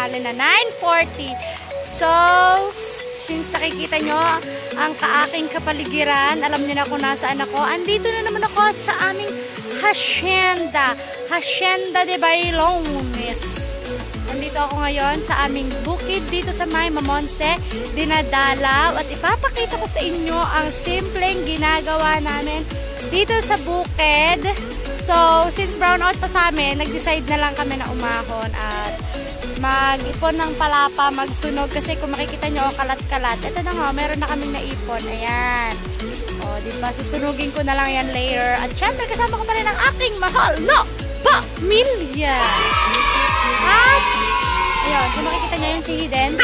tanghali na 9:40. So, since nakikita nyo ang kaaking kapaligiran, alam nyo na kung nasaan ako. Andito na naman ako sa aming hacienda. Hacienda de Bailones. Andito ako ngayon sa aming bukid dito sa May Mamonse. Dinadalaw at ipapakita ko sa inyo ang simpleng ginagawa namin dito sa bukid. So, since brownout pa sa amin, nag-decide na lang kami na umahon at mag-ipon ng palapa, magsunog. Kasi kung makikita nyo, kalat-kalat. Ito na nga, meron na kaming naipon. Ayan. O, diba? Susunugin ko na lang yan later. At syempre, kasama ko pa rin ang aking mahal na pamilya. At, ayun, kung makikita nyo yun si Hiden.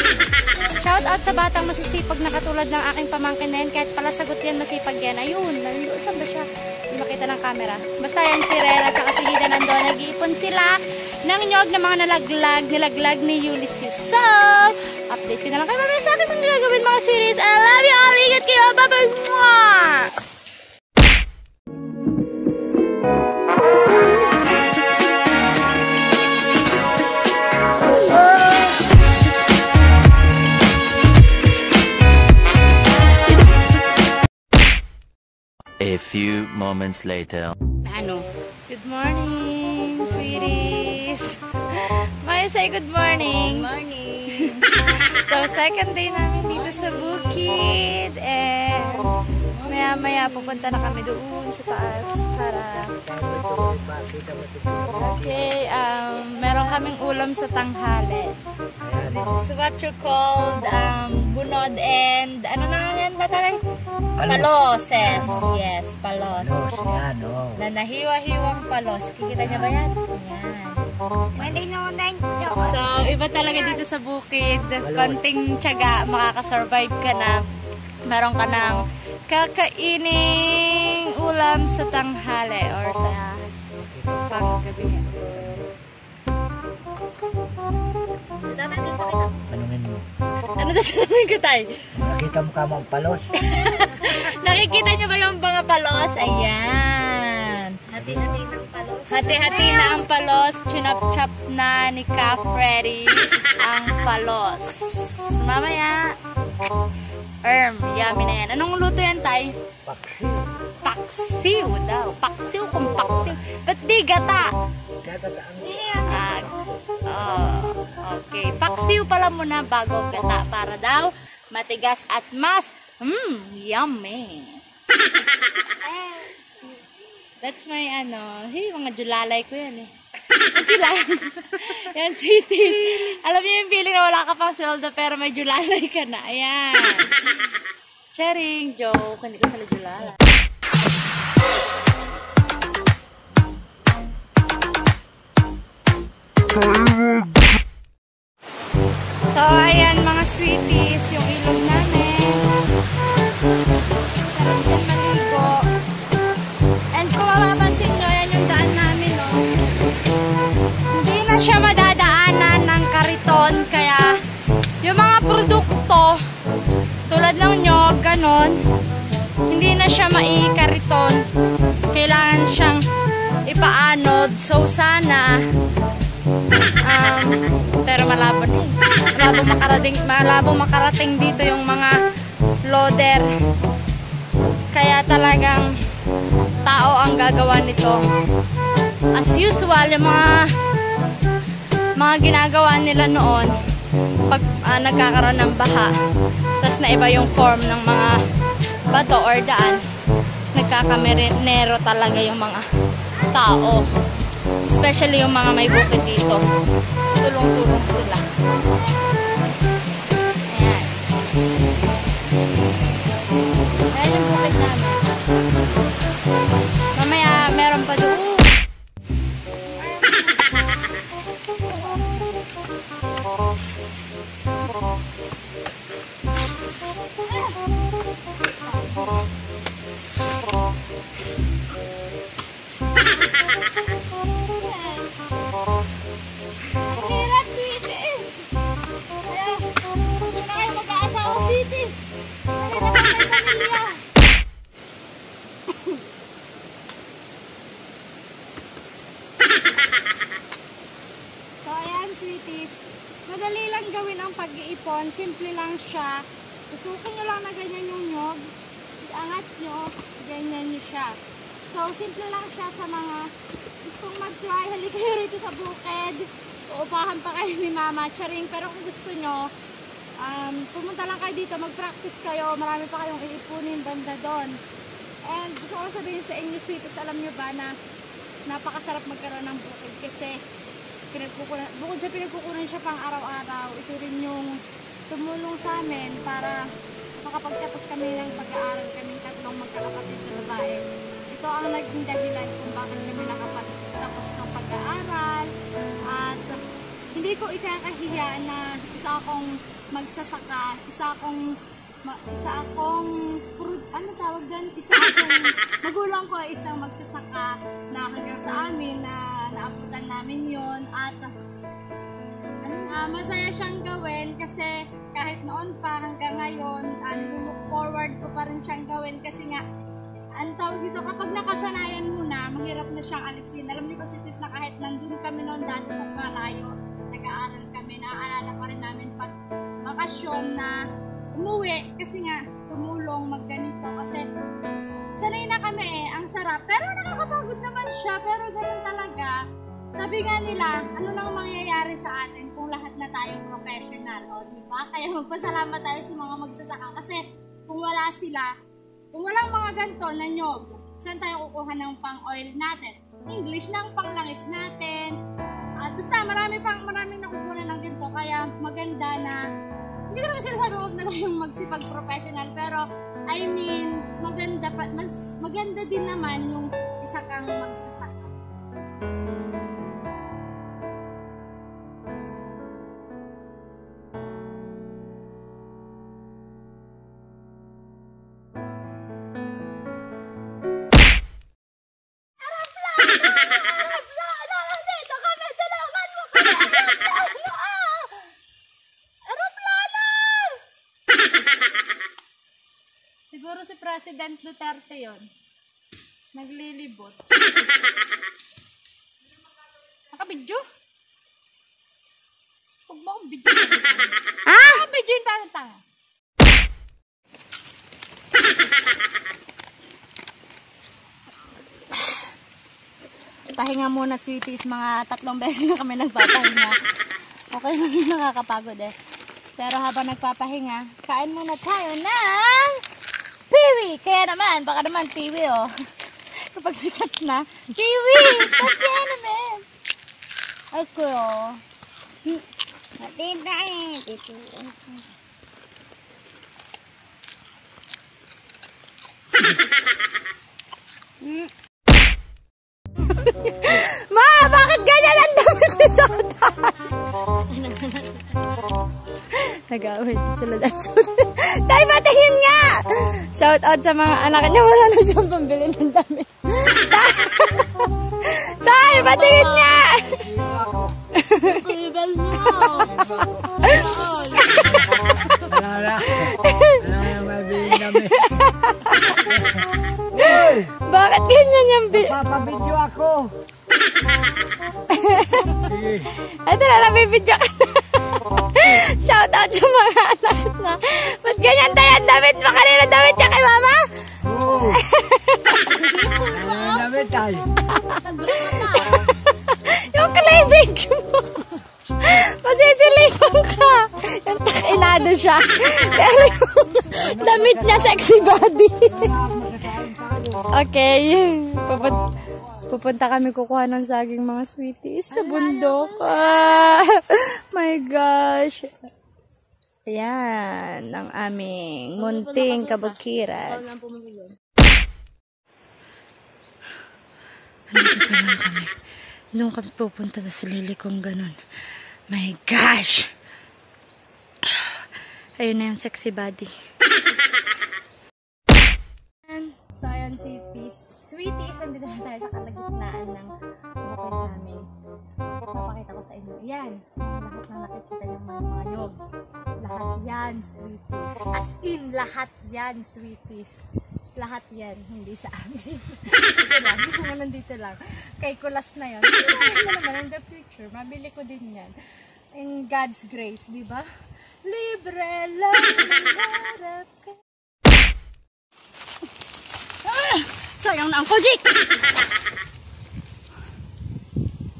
Shout out sa batang masisipag na katulad ng aking pamangkin na yan. Kahit pala sagot yan, masipag yan. Ayun, nandun. Saan ba siya? Hindi makita ng camera. Basta yan si Ren at saka si Hiden nandun. Nag-iipon sila ng nyog na mga nilaglag ni Ulysses. So, update ko na lang kayo mamaya sa akin mga gagawin mga sweeties. I love you all. Ingat kayo. Bye-bye. A few moments later. Ano? Good morning, sweeties. Maya say good morning. Good morning. So, second day namin dito sa bukid. And maya-maya pupunta na kami doon sa taas para okay, meron kaming ulam sa tanghali. This is what you called bunod and ano na yan tatay? Paloses. Yes, palos. Na nahiwa-hiwang palos. Kikita niya ba yan? Yan. So, iba talaga dito sa bukid. Konting tiyaga, makakasurvive ka na. Meron ka ng kakaining ulam sa tanghali or sa panggabi. Tanungin mo. Ano tatanungin ko tayo? Nakita mo ka mong palos? Nakikita niyo ba yung mga palos? Ayan. Hati-hati ng palos. Hati-hati na ang palos. Chinap-chap na ni Ka Freddy ang palos. Mamaya. Yummy na yan. Anong luto yan, tay? Paksiw. Paksiw daw. Paksiw kung paksiw. Ba't di gata? Gatataan. Okay. Paksiw pala muna bago gata para daw matigas at mas yummy. That's my mga julalay ko yan eh. Okay lang. Yan, sweeties. Alam niyo yung feeling na wala ka pang sweldo pero may julalay ka na. Ayan. Charing joke. Hindi ko sila julalay. So, ayan mga sweeties, yung ilog namin. Sarap din maligo. And kung mapapansin nyo, yan yung daan namin, no? Hindi na siya madadaanan ng kariton, kaya yung mga produkto, tulad ng nyog, ganon, hindi na siya maikariton. Kailangan siyang ipaanod. So, sana pero malabo na eh. Malabo makarating dito yung mga loader. Kaya talagang tao ang gagawa nito. As usual, yung mga ginagawa nila noon pag nagkakaroon ng baha, tapos naiba yung form ng mga bato or daan, nagkakamerenero talaga yung mga tao. Especially yung mga may bukid dito. Tulong-tulong sila. Ayan. Ayan yung bukid namin. Mamaya meron pa doon. Sweeties. Madali gawin ang pag-iipon, simple lang siya. Susukin nyo lang na ganyan yung nyog. Iangat nyo, ganyan nyo siya. So, simple lang siya sa mga gustong mag-try. Halika kayo rito sa bukid. Uupahan pa kayo ni Mama. Charing. Pero kung gusto nyo, pumunta lang kayo dito, mag-practice kayo. Marami pa kayong iipunin banda doon. And gusto ko sabihin sa inyo, sweeties, alam nyo ba na napakasarap magkaroon ng bukid kasi bukod sa pinagkukunan siya pang araw-araw, ito rin yung tumulong sa amin para makapagtapos kami ng pag-aaral kaming tatlong magkakapatid na babae. Ito ang naging dahilan kung bakit kami nakapagtapos ng pag-aaral at hindi ko ikakahiya na isa akong magsasaka, isa akong magulang ko ay isang magsasaka na hanggang sa amin na naabutan namin yon at masaya siyang gawin kasi kahit noon pa hanggang ngayon nilook forward ko pa rin siyang gawin kasi nga ang tawag dito kapag nakasanayan mo na mahirap na siyang alisin. Alam niyo kasi sis na kahit nandun kami noon dati sa malayo nag-aaral kami, naaalala pa rin namin pag bakasyon na umuwi kasi nga tumulong magganito kasi sanay na kami ang sarap pero nakakapagod naman siya pero ganun talaga. Sabi nga nila, ano nang mangyayari sa atin kung lahat na tayo professional, o diba? Kaya magpasalamat tayo sa mga magsasaka kasi kung wala sila, kung walang mga ganito na nyog, saan tayo kukuha ng pang-oil natin? English ng panglangis natin at basta marami nakukuha ng ganito kaya maganda na hindi ko naman sinasabi huwag na tayong magsipag-professional pero I mean, mas maganda din naman yung isa kang magsasaka. Siguro si President Duterte yon naglilibot. Nakabidyo? Huwag mo akong bidyo. Nakabidyo yung parang tanga. Pahinga muna sweeties, mga 3 beses na kami nagpapahinga. Okay lang yung nakakapagod eh. Pero habang nagpapahinga, kain muna tayo ng piwi! Kaya naman, baka naman piwi oh. Kapag sikat na, piwi! Kaya naman! Ako oh. Matita eh. Dito. Ma! Bakit ganyan ang dami si Sotan? Nag-away sila dahil Sotan. Tay, patayin nga! Shout out sa mga anak niya. Wala na siyang pambili ng damit. Tay, patayin nga! Pagibel mo! Wala na mabili namin. Bakit ganyan yung Papabidyo ako. Sige. Ito na, nabibidyo ka na. Shout out sa mga anak na. Ba't ganyan tayo ang damit mo? Kanina damit niya kay mama? Oo. Ano namin tayo? Yung cleavage mo. Masisilipan ka. Yung takinado siya. Pero yung damit niya sexy body. Okay. Pupunta kami kukuha ng saging mga sweeties sa bundok. My gosh. Ayan, ang aming munting kabukiran. Nandito pa lang kami. Doon kami pupunta sa lilikong ganun. My gosh. Ayun na yung sexy body. So, ayan, sweeties, andito na tayo sa kalagitnaan ng bukid namin. Napakita ko sa inyo. Yan. Lahat na nakikita yung mga nyog. Lahat yan, sweeties. As in, lahat yan, sweeties. Lahat yan, hindi sa amin. Dito lang, dito nga nandito lang. Kay kulas na yun. Kaya naman in the future, mabili ko din yan. in God's grace, di ba? Libre lang mangarap ka. Sayang na ang kojik!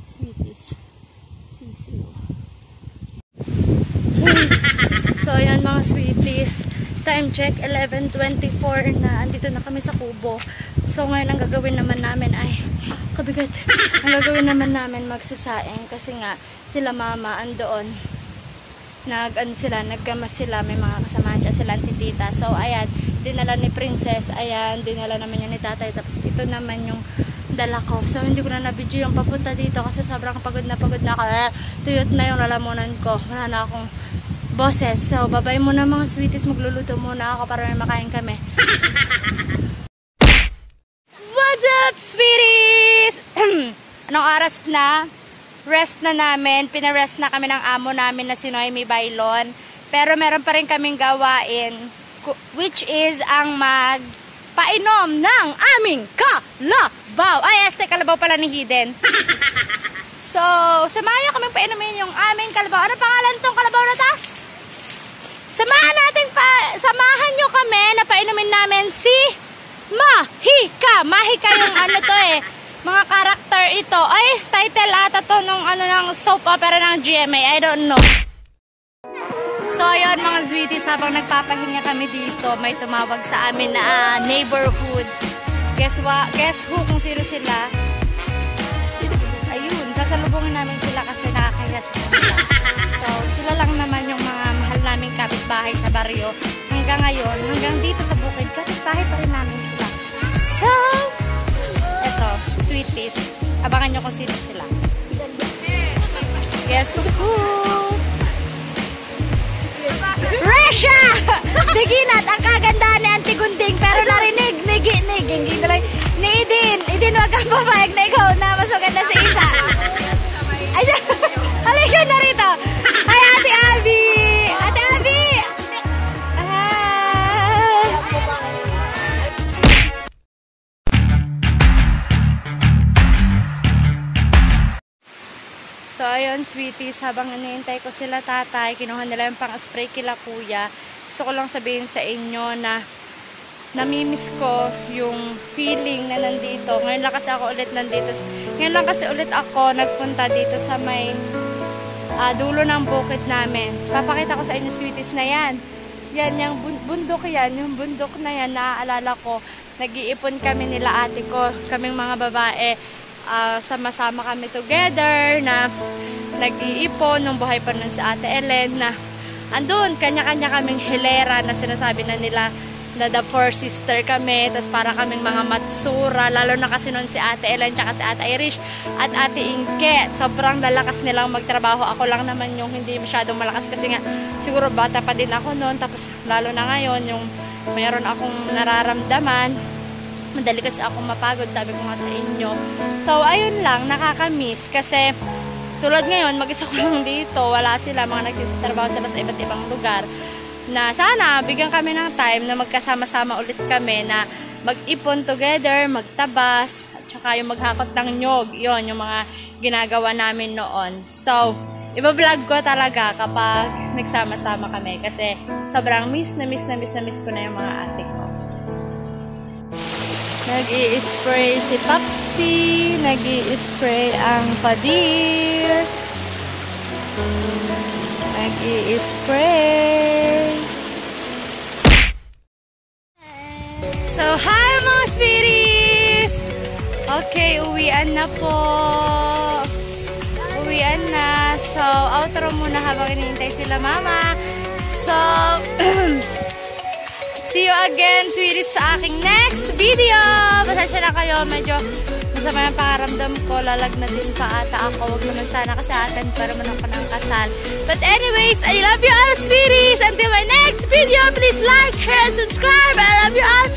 Sweeties. Sisiw. So, ayan mga sweeties. Time check, 11:24 na. Andito na kami sa Kubo. So, ngayon ang gagawin naman namin ay kabigat. Ang gagawin naman namin magsasaing kasi nga sila mama andoon. Naggamas sila, may mga kasamahan siya sila titita. So, ayan, dinala ni Princess, ayan, dinala naman yan ni tatay. Tapos ito naman yung dala ko. So, hindi ko na na-video yung papunta dito kasi sobrang pagod na ako. Tuyot na yung lalamunan ko. Wala na akong boses. So, babay muna mga sweeties. Magluluto muna ako para may makain kami. What's up, sweeties? Anong oras na? Rest na namin. Pinarest na kami ng amo namin na si Noemi Bailon. Pero meron pa rin kaming gawain, which is ang magpainom ng aming kalabaw. Ay, kalabaw pala ni Hiden. So, samahan nyo kaming painumin yung aming kalabaw. Ano pangalan tong kalabaw na ta? Samahan nyo kami na painumin namin si Mahika. Mahika yung ano to mga karakter ito. Ay, title ata to nung ng soap opera ng GMA. I don't know. So, yun mga sweeties, habang nagpapahinga kami dito, may tumawag sa amin na neighborhood. Guess who kung sino sila? Ayun, sasalubungin namin sila kasi nakakahiya sa kanila. So, sila lang naman yung mga mahal naming kapitbahay sa baryo. Hanggang ngayon, hanggang dito sa bukid, kapitbahay pa rin namin sila. So, eto, sweeties, abangan nyo kung sino sila. Guess who? Resha! Diginat, ang kagandahan ni Auntie Gunding, pero narinig, ni Idin, wag kang papayag na ikaw na mas maganda si Isa. Ay, halika na rito. Ay, Ate Abby! Ate Abby! So, ayun, sweeties, habang hinihintay ko sila tatay, kinuha nila yung pang-spray kila kuya. Gusto ko lang sabihin sa inyo na namimiss ko yung feeling na nandito. Ngayon lang kasi ako ulit nandito. Ngayon lang kasi ulit ako nagpunta dito sa may dulo ng bukid namin. Papakita ko sa inyo, sweeties, na yan. Yan, yung bundok yan. Yung bundok na yan, naaalala ko. Nag-iipon kami nila ate ko, kaming mga babae. Sama-sama kami together na nag-iipon nung buhay pa nun si Ate Ellen na andun, kanya-kanya kaming hilera na sinasabi na nila na the four sister kami, tas para kaming mga matsura, lalo na kasi nun si Ate Ellen tsaka si Ate Irish at Ate Inke, sobrang lalakas nilang magtrabaho. Ako lang naman yung hindi masyadong malakas kasi nga siguro bata pa din ako nun, tapos lalo na ngayon yung mayroon akong nararamdaman, madali kasi ako mapagod, sabi ko nga sa inyo. So, ayun lang, nakakamiss. Kasi, tulad ngayon, mag-isa ko lang dito. Wala sila, mga nagsitrabaho sila sa iba't ibang lugar. Na sana, bigyan kami ng time na magkasama-sama ulit kami na mag-ipon together, magtabas, at saka yung maghakot ng nyog. Yun, yung mga ginagawa namin noon. So, iba-vlog ko talaga kapag nagsama-sama kami. Kasi, sobrang miss ko na yung mga ate ko. Nag-i-spray si Papsi, nag-i-spray ang padir, nag-i-spray. So, hi mga sweeties! Okay, uwian na po. Uwian na. So, outro muna habang inihintay sila mama. So, see you again, sweeties, sa aking next video. Pasensya na kayo, medyo masama yung pangaramdam ko. Lalagnatin pa ata ako. Huwag naman sana kasi attend pa naman ako ng kasal. But anyways, I love you all, sweeties. Until my next video, please like, share, and subscribe. I love you all.